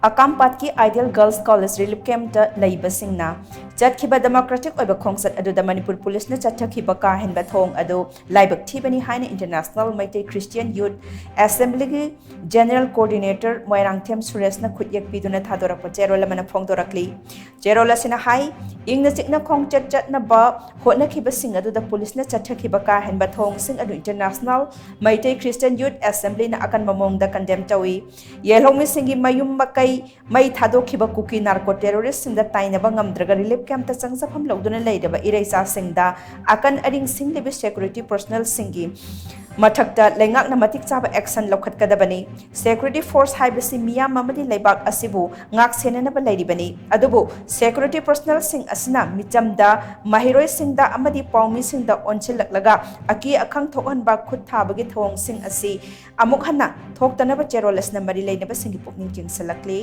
AKAMPAT की Ideal Girls College Relief Camp da Laibasingna CHATKHIBA Democratic Oiba Khongchat Aduda Manipur Police na CHATKHIBA ka Henba Thouong adu Laibak Thibani HAINA International MEETEI Christian Youth Assembly General Coordinator MOIRANGTHEM SURESH na KHUTYEK PIDUNA THADORAKPA CHEROL AMANA PHONGDORAKLI CHEROL asina hai ingna chikna Khongchat chatna ba hotnakhiba sing adu da police na CHATKHIBA ka Henba Thouong sing adu International MEETEI Christian Youth Assembly na akan mamong da condemn tawi yelhong singi mayum makai mai THADORAKPA kuki narco terrorist sing da taina ba ngamdraga relief camp ta changsapam lawduna leidaba ireisa sing da akan aring sing lebi security personnel singi mathakta lengak na matik chaba action lokhat kadabani security force haibasi miyam amadi leibak asibu ngak senana ba leiribani adubu security personnel sing asina michamda mahiroi sing da amadi pawmi sing da onchilaklaga aki akhang thokan ba khut thabagi thong sing asi amuk hanna thoktana ba CHEROL asna mari leinaba singi pukning jingsalakli